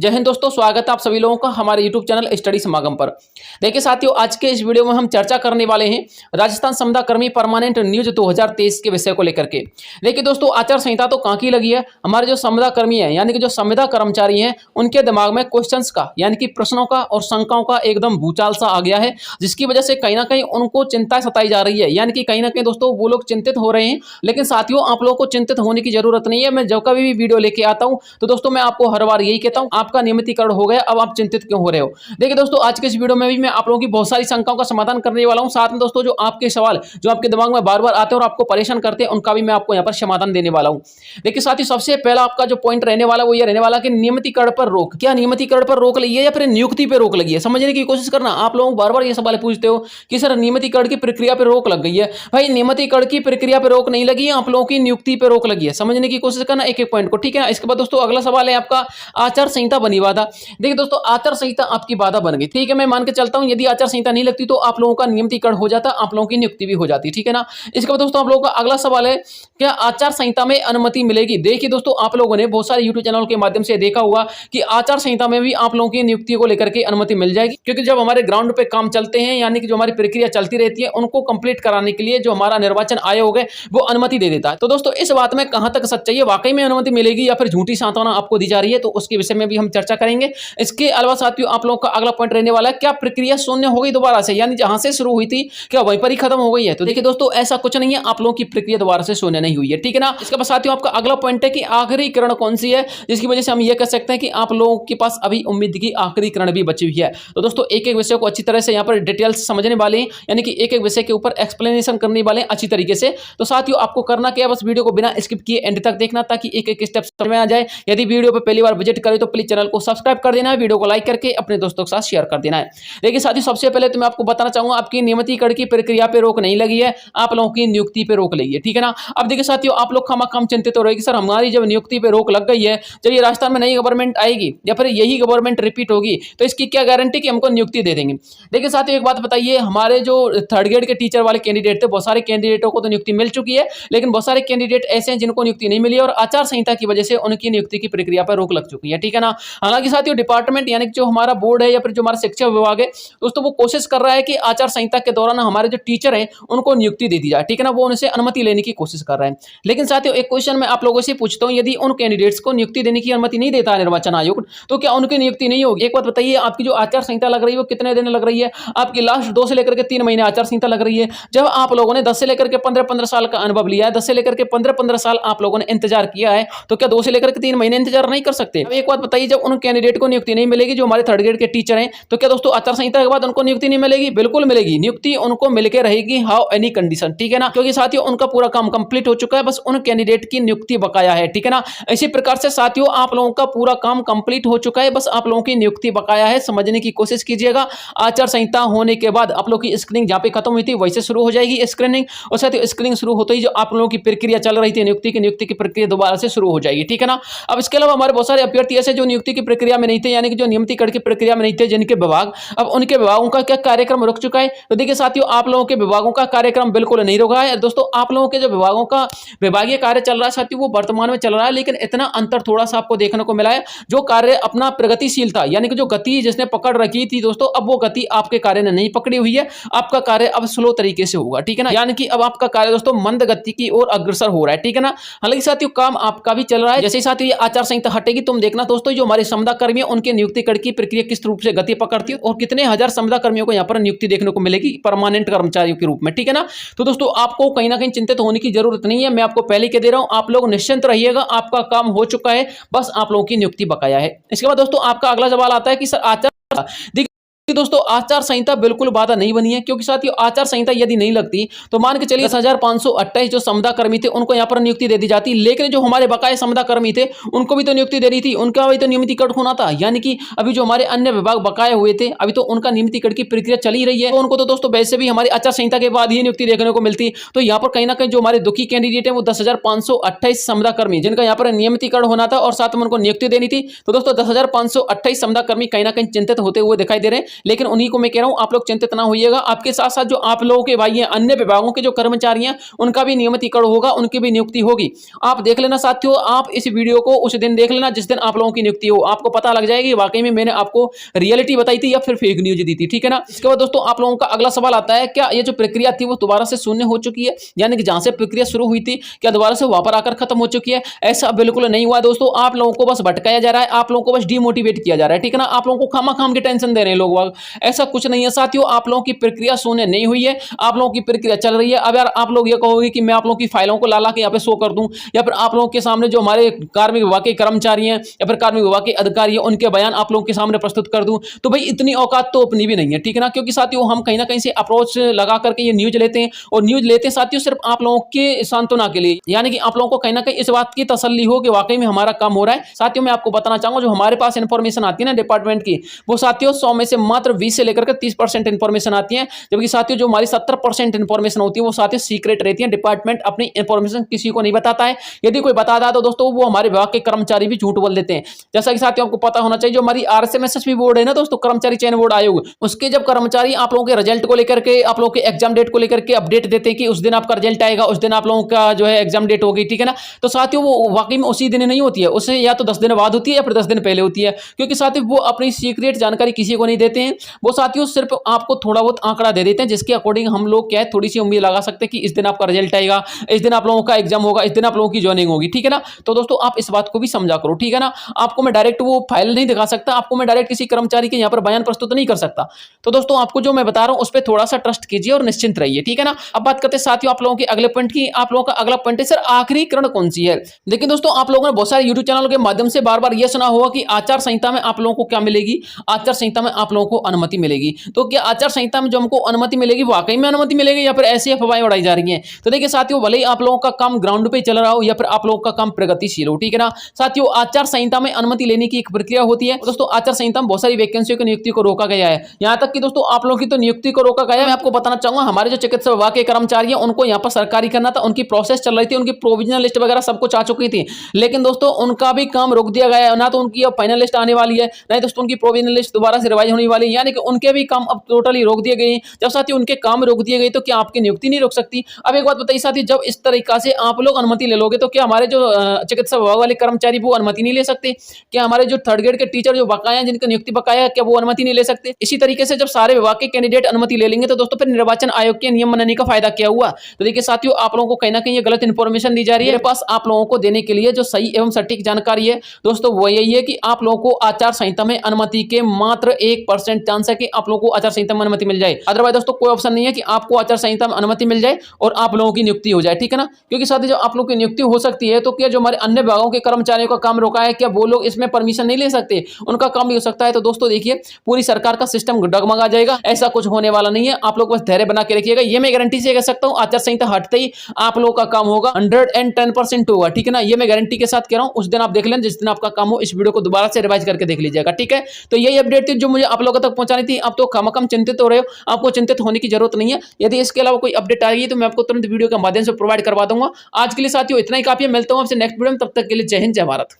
जय हिंद दोस्तों, स्वागत है आप सभी लोगों का हमारे YouTube चैनल स्टडी समागम पर। देखिए साथियों, आज के इस वीडियो में हम चर्चा करने वाले हैं राजस्थान संविदा कर्मी परमानेंट न्यूज 2023 के विषय को लेकर के। देखिए दोस्तों, आचार संहिता तो कहाँ की लगी है, हमारे जो संविदा कर्मी हैं यानी कि जो संविदा कर्मचारी हैं उनके दिमाग में क्वेश्चंस का यानी कि प्रश्नों का और शंकाओं का एकदम भूचाल सा आ गया है, जिसकी वजह से कहीं ना कहीं उनको चिंता सताई जा रही है। यानी कि कहीं ना कहीं दोस्तों वो लोग चिंतित हो रहे हैं, लेकिन साथियों आप लोगों को चिंतित होने की जरूरत नहीं है। मैं जब कभी भी वीडियो लेके आता हूँ तो दोस्तों मैं आपको हर बार यही कहता हूँ, आपका नियमितीकरण हो गया, अब आप चिंतित क्यों हो रहे हो। देखिए दोस्तों, आज के इस वीडियो में भी मैं आप लोगों की बहुत सारी शंकाओं का समाधान करने वाला हूं। साथ में दोस्तों जो आपके सवाल जो आपके दिमाग में बार बार आते हैं और आपको परेशान करते हैं, उनका भी मैं आपको यहां पर समाधान देने वाला हूं। देखिए साथियों, सबसे पहला आपका जो पॉइंट रहने वाला वो ये रहने वाला कि नियमितीकरण पर रोक। क्या नियमितीकरण पर रोक लगी है या फिर नियुक्ति पर रोक लगी है, समझने की कोशिश करना। आप लोग बार बार ये सवाल पूछते हो कि सर नियमितीकरण की प्रक्रिया पर रोक लग गई है। भाई नियमितीकरण की प्रक्रिया पर रोक नहीं लगी है, आप लोगों की नियुक्ति पर रोक लगी है। समझने की कोशिश करना एक एक पॉइंट को, ठीक है। इसके बाद दोस्तों अगला सवाल है आपका आचार संहिता बनी बाधा। देखिए दोस्तों, आचार संहिता आपकी बाधा बन गई, ठीक है। मैं मान के चलता हूं यदि आचार संहिता नहीं लगती तो आप लोगों का नियमितीकरण हो जाता, आप लोगों की नियुक्ति भी हो जाती, ठीक है ना। इसके बाद दोस्तों आप लोगों का अगला सवाल है, क्या आचार संहिता में अनुमति मिलेगी। देखिए दोस्तों, आप लोगों ने बहुत सारे यूट्यूब चैनल के माध्यम से देखा होगा कि आचार संहिता में भी आप लोगों की नियुक्ति को लेकर के अनुमति मिल जाएगी, क्योंकि जब हमारे ग्राउंड पे काम चलते हैं यानी कि जो हमारी प्रक्रिया चलती रहती है उनको कंप्लीट कराने के लिए जो हमारा निर्वाचन आयोग है वो अनुमति दे देता है। तो दोस्तों इस बात में कहां तक सच्चाई है, वाकई में अनुमति मिलेगी या फिर झूठी सांत्वना आपको दी जा रही है, तो उसके विषय में भी हम चर्चा करेंगे। इसके अलावा साथियों आप लोगों का अगला पॉइंट रहने वाला है, क्या प्रक्रिया शून्य हो गई दोबारा से, यानी जहां से शुरू हुई थी क्या वहीं पर ही खत्म हो गई है। तो देखिए दोस्तों, ऐसा कुछ नहीं है, आप लोगों की प्रक्रिया दोबारा से शून्य नहीं हुई है, ठीक है ना। इसके बाद साथियों आपका अगला पॉइंट है कि आखिरी किरण कौन सी है, जिसकी वजह से हम ये कह सकते हैं कि आप लोगों के पास अभी उम्मीद की आखिरी किरण भी बची हुई है। तो दोस्तों एक एक विषय को अच्छी तरह से यहाँ पर डिटेल से समझने वाले हैं, यानी कि एक एक विषय के ऊपर एक्सप्लेनेशन करने वाले हैं अच्छी तरीके से। तो साथियों आपको करना क्या है, बस वीडियो को बिना स्किप किए एंड तक देखना, ताकि एक एक स्टेप समझ में आ जाए। यदि वीडियो पर पहली बार विजिट करें तो प्लीज चैनल को सब्सक्राइब कर देना है, वीडियो को लाइक करके अपने दोस्तों के साथ शेयर कर देना है। देखिए साथियों, सबसे पहले तो मैं आपको बताना चाहूंगा, आपकी नियमितीकरण की प्रक्रिया पे रोक नहीं लगी है, आप लोगों की नियुक्ति पे रोक लगी है, ठीक है ना। अब देखिए साथियों, आप लोग खामखाम चिंतित हो रहे हैं कि सर हमारी जब नियुक्ति पे रोक लग गई है, जब ये राजस्थान में नई गवर्नमेंट आएगी या फिर यही गवर्नमेंट रिपीट होगी तो इसकी क्या गारंटी कि हमको नियुक्ति दे देंगे। देखिए साथियों एक बात बताइए, हमारे जो थर्ड ग्रेड के टीचर वाले कैंडिडेट थे, बहुत सारे कैंडिडेटों को तो नियुक्ति मिल चुकी है, लेकिन बहुत सारे कैंडिडेट ऐसे हैं जिनको नियुक्ति नहीं मिली और आचार संहिता की वजह से उनकी नियुक्ति की प्रक्रिया पर रोक लग चुकी है, ठीक है ना। हालांकि साथियों डिपार्टमेंट यानी जो हमारा बोर्ड है या फिर जो हमारा शिक्षा विभाग है दोस्तों, वो कोशिश कर रहा है कि आचार संहिता के दौरान हमारे जो टीचर हैं उनको नियुक्ति दे दी जाए, ठीक है ना। वो उनसे अनुमति लेने की कोशिश कर रहे हैं। लेकिन साथियों एक क्वेश्चन मैं आप लोगों से पूछता हूं, यदि उन कैंडिडेट्स को नियुक्ति देने की अनुमति नहीं देता है निर्वाचन आयोग, तो क्या उनकी नियुक्ति नहीं होगी। एक बात बताइए, आपकी जो आचार संहिता लग रही है वो कितने दिन लग रही है, आपकी लास्ट 2 से लेकर के 3 महीने आचार संहिता लग रही है। जब आप लोगों ने 10 से लेकर के 15 साल का अनुभव लिया है, 10 से लेकर के 15 साल आप लोगों ने इंतजार किया है, तो क्या 2 से लेकर के 3 महीने इंतजार नहीं कर सकते। एक बात बताइए, जब उन कैंडिडेट को नियुक्ति नहीं मिलेगी जो हमारे थर्ड ग्रेड के टीचर हैं, तो क्या दोस्तों आचार संहिता के बाद उनको नियुक्ति नहीं मिलेगी। बिल्कुल मिलेगी, नियुक्ति उनको मिलकर रहेगी, हाउ एनी कंडीशन, ठीक है ना। क्योंकि साथियों उनका पूरा काम कंप्लीट हो चुका है, बस उन कैंडिडेट की नियुक्ति बकाया है, ठीक है ना। इसी प्रकार से साथियों आप लोगों का पूरा काम कंप्लीट हो चुका है, बस आप लोगों की नियुक्ति बकाया है। समझने की कोशिश कीजिएगा। आचार संहिता होने के बाद आप लोगों की स्क्रीनिंग जहां पे खत्म हुई थी वैसे शुरू हो जाएगी स्क्रीनिंग, और साथियों स्क्रीनिंग शुरू होते ही जो आप लोगों की प्रक्रिया चल रही थी नियुक्ति की प्रक्रिया दोबारा से शुरू हो जाएगी, ठीक है ना। अब इसके अलावा हमारे बहुत सारे अभ्यर्थी ऐसे जो नियुक्ति की प्रक्रिया में नहीं थे, यानी कि जो नियमितीकरण की प्रक्रिया में नहीं थे, जिनके विभाग, अब उनके विभागों का क्या कार्यक्रम रुक चुका है। तो देखिए साथियों, आप लोगों के विभागों का कार्यक्रम बिल्कुल नहीं रुका है दोस्तों। आप लोगों के जो विभागों का विभागीय कार्य चल रहा है साथियों, वो वर्तमान में चल रहा है, लेकिन इतना अंतर थोड़ा सा आपको देखने को मिला है। जो कार्य अपना प्रगतिशील था, यानी कि जो गति जिसने पकड़ रखी थी दोस्तों, अब वो गति आपके कार्य ने नहीं पकड़ी हुई है। आपका कार्य अब स्लो तरीके से होगा, ठीक है ना। यानी कि अब आपका कार्य दोस्तों मंद गति की ओर अग्रसर हो रहा है, ठीक है ना। हालांकि साथियों काम आपका भी चल रहा है। जैसे ही साथियों ये आचार संहिता हटेगी, तुम देखना दोस्तों जो हमारे संविदा कर्मी है उनके नियुक्तिकरण की प्रक्रिया किस रूप से गति पकड़ती है और कितने हजार संविदा कर्मियों को यहाँ पर नियुक्ति देखने को मिलेगी परमानेंट कर्मचारियों के रूप में, ठीक है ना। तो दोस्तों आपको कहीं ना कहीं चिंतित होने की जरूरत नहीं है, मैं आपको पहले कह दे रहा हूं, आप लोग निश्चिंत रहिएगा, आपका काम हो चुका है, बस आप लोगों की नियुक्ति बकाया है। इसके बाद दोस्तों आपका अगला सवाल आता है कि सर आचार दोस्तों आचार संहिता बिल्कुल बाधा नहीं बनी है, क्योंकि साथियों आचार संहिता यदि नहीं लगती तो मान के चलिए 10,528 जो संविदा कर्मी थे उनको यहाँ पर नियुक्ति दे दी जाती, लेकिन जो हमारे बकाये संविदा कर्मी थे उनको भी तो नियुक्ति देनी थी, उनका भी तो नियमितीकरण होना था। यानी कि अभी जो हमारे अन्य विभाग बकाये हुए थे अभी तो उनका नियमितीकरण की प्रक्रिया चल ही रही है, तो उनको तो दोस्तों वैसे भी हमारी आचार संहिता के बाद ही नियुक्ति देखने को मिलती। तो यहाँ पर कहीं ना कहीं जो हमारे दुखी कैंडिडेट है वो 10,528 संविदा कर्मी जिनका यहाँ पर नियमितीकरण होना था और साथ में उनको नियुक्ति देनी थी, तो दोस्तों 10,528 संविदा कर्मी कहीं ना कहीं चिंतित होते हुए दिखाई दे रहे हैं। लेकिन उन्हीं को मैं कह रहा हूं, आप लोग चिंतित ना होइएगा। आपके साथ साथ जो आप लोगों के भाई हैं, अन्य विभागों के जो कर्मचारी हैं, उनका भी नियमितीकरण होगा, उनकी भी नियुक्ति होगी। आप देख लेना साथियों, आप इस वीडियो को उस दिन देख लेना जिस दिन आप लोगों की नियुक्ति हो, आपको पता लग जाएगी वाकई में मैंने आपको रियलिटी बताई थी या फिर फेक न्यूज दी थी, ठीक है ना। इसके बाद दोस्तों आप लोगों का अगला सवाल आता है, क्या ये जो प्रक्रिया थी वो दोबारा से शून्य हो चुकी है, यानी कि जहां से प्रक्रिया शुरू हुई थी क्या दोबारा से वहां पर आकर खत्म हो चुकी है? ऐसा बिल्कुल नहीं हुआ दोस्तों, आप लोगों को बस भटकाया जा रहा है, आप लोगों को बस डिमोटिवेट किया जा रहा है, ठीक है ना। आप लोगों को खामा-खाम की टेंशन दे रहे हैं लोग, ऐसा कुछ नहीं है साथियों। आप लोगों की प्रक्रिया शून्य नहीं हुई है, आप लोगों की प्रक्रिया चल रही है। अब यार आप लोग ये कहोगे कि मैं आप लोगों की फाइलों को ला के यहाँ पे शो कर दूं, या फिर आप लोगों के सामने जो हमारे कार्मिक विभाग के कर्मचारी हैं या फिर कार्मिक विभाग के अधिकारी हैं उनके बयान आप लोगों के सामने प्रस्तुत कर दूं, तो भाई इतनी औकात तो अपनी भी नहीं है, ठीक है ना। क्योंकि साथियों हम कहीं ना कहीं से अप्रोच लगा करके ये न्यूज लेते हैं, और न्यूज लेते हैं साथियों सिर्फ आप लोगों के सांत्वना के लिए, यानी कि आप लोगों को कहीं ना कहीं इस बात की तसल्ली हो कि वाकई में हमारा काम हो रहा है। साथियों मैं आपको बताना चाहूंगा, जो हमारे पास इंफॉर्मेशन आती है ना डिपार्टमेंट की, वो साथियों 100 में से मात्र 20 से लेकर के 30% इंफॉर्मेशन आती है, जबकि साथियों जो हमारी 70% इंफॉर्मेशन होती है वो साथियों सीक्रेट रहती है। डिपार्टमेंट अपनी इंफॉर्मेशन किसी को नहीं बताता है, यदि कोई बताता है तो दोस्तों वो हमारे विभाग के कर्मचारी भी झूठ बोल देते हैं। जैसा कि साथियों आपको पता होना चाहिए, जो हमारी RSMSSB बोर्ड है ना दोस्तों, कर्मचारी चयन बोर्ड आयोग, उसके जब कर्मचारी आप लोगों के रिजल्ट को लेकर के, आप लोगों के एग्जाम डेट को लेकर के अपडेट देते हैं कि उस दिन आपका रिजल्ट आएगा, उस दिन आप लोगों का जो है एग्जाम डेट होगी, ठीक है ना। तो साथियों वो वाकई में उसी दिन नहीं होती है, उससे या तो 10 दिन बाद होती है या फिर 10 दिन पहले होती है, क्योंकि साथियों वो अपनी सीक्रेट जानकारी किसी को नहीं देते हैं। वो साथियों सिर्फ आपको थोड़ा बहुत आंकड़ा दे देते हैं, जिसके अकॉर्डिंग हम लोग क्या है थोड़ी सी उम्मीद लगा सकते हैं कि इस दिन आपका रिजल्ट आएगा, इस दिन आप लोगों का एग्जाम होगा, इस दिन आप लोगों की ज्वाइनिंग होगी, ठीक है ना। तो दोस्तों आप इस बात को भी समझा करो, ठीक है ना। आपको मैं डायरेक्ट वो फाइल नहीं दिखा सकता, आपको मैं डायरेक्ट किसी कर्मचारी के यहाँ पर बयान प्रस्तुत नहीं कर सकता। तो दोस्तों आपको जो मैं बता रहा हूं उस पर थोड़ा सा ट्रस्ट कीजिए और निश्चिंत रहिए, ठीक है ना। अब बात करते हैं साथियों आप लोगों के अगले पॉइंट की। आप लोगों का अगला पॉइंट है सर आखिरी किरण कौन सी है। देखिए दोस्तों आप लोगों ने बहुत सारे यूट्यूब चैनलों के माध्यम से बार बार यह सुना होगा कि आचार संहिता में आप लोगों को क्या मिलेगी, आचार संहिता में आप लोगों को अनुमति मिलेगी। तो क्या आचार संहिता में जो हमको अनुमति मिलेगी वाकई में अनुमति मिलेगी या फिर ऐसी अफवाहें उड़ाई जा रही हैं। तो देखिए साथियों भले ही आप लोगों का काम ग्राउंड पे चल रहा हो या फिर आप लोगों का काम प्रगतिशील हो, ठीक है ना। साथियों आचार संहिता में अनुमति लेने की एक प्रक्रिया होती है दोस्तों। आचार संहिता में बहुत सारी वैकेंसियों की नियुक्ति को रोका गया है, यहाँ तक कि दोस्तों आप लोगों की तो नियुक्ति को रोका गया है। मैं आपको बताना चाहूंगा हमारे जो चिकित्सा विभाग के कर्मचारी हैं उनको यहाँ पर सरकारी करना था, उनकी प्रोसेस चल रही थी, उनकी प्रोविजनल लिस्ट वगैरह सब कुछ आ चुकी थी, लेकिन दोस्तों उनका भी काम रोक दिया गया है। ना तो उनकी अब फाइनल लिस्ट आने वाली है, नहीं दोस्तों उनकी प्रोविजनल लिस्ट दोबारा से रिवाइज होने वाली है, यानी कि उनके भी काम अब टोटली रोक दिए गए। जब साथियों उनके काम रोक दिए गए तो क्या आपकी नियुक्ति नहीं रोक सकती। अब एक बात बताइए साथियों, जब इस तरीका से आप लोग अनुमति ले लोगे तो क्या हमारे जो चिकित्सा विभाग वाले कर्मचारी वो अनुमति नहीं ले सकते? क्या हमारे जो थर्ड ग्रेड के टीचर जो बकाया हैं, जिनकी नियुक्ति बकाया है, क्या वो अनुमति नहीं ले सकते? इसी तरीके से जब सारे विभाग के कैंडिडेट अनुमति ले लेंगे तो दोस्तों फिर निर्वाचन आयोग के नियम बनाने का फायदा क्या हुआ। तो देखिए साथियों आप लोगों को कहीं ना कहीं ये गलत इंफॉर्मेशन दी जा रही है। मेरे पास आप लोगों को देने के लिए जो सही एवं सटीक जानकारी है दोस्तों वो यही है कि आप लोगों को आचार संहिता में अनुमति के मात्र 1% चांस है कि आप लोगों को आचार संहिता में अनुमति मिल जाए। अदरवाइज दोस्तों कोई ऑप्शन नहीं है कि आपको आचार संहिता में अनुमति मिल जाए और आप लोगों की नियुक्ति हो जाए, ठीक है ना। क्योंकि साथियों जब आप लोगों की नियुक्ति हो सकती है तो क्या जो हमारे अन्य विभागों के कर्मचारियों का काम रोका है क्या वो लोग इसमें परमिशन नहीं ले सकते? उनका काम भी हो सकता है। तो दोस्तों देखिए पूरी सरकार का सिस्टम डगमगा जाएगा, ऐसा कुछ होने वाला नहीं है। आप लोग बस धैर्य बना के रखिएगा, ये मैं गारंटी से कह सकता हूं। आचार संहिता हटते ही आप लोगों का काम होगा 110% होगा, ठीक है ना। ये मैं गारंटी के साथ कह रहा हूं। उस दिन आप देख लें जिस दिन आपका काम हो, इस वीडियो को दोबारा से रिवाइज करके देख लीजिएगा, ठीक है। तो यही अपडेट थी जो मुझे आप लोगों तक पहुंचानी थी। आप तो खामखम चिंतित हो रहे हो, आपको चिंतित होने की जरूरत नहीं है। यदि इसके अलावा कोई अपडेट आएगी तो मैं आपको तुरंत वीडियो के माध्यम से प्रोवाइड करवा दूंगा। आज के लिए साथियों इतना ही काफी है, मिलता हूं आपसे नेक्स्ट वीडियो में, तब तक के लिए जय हिंद जय भारत।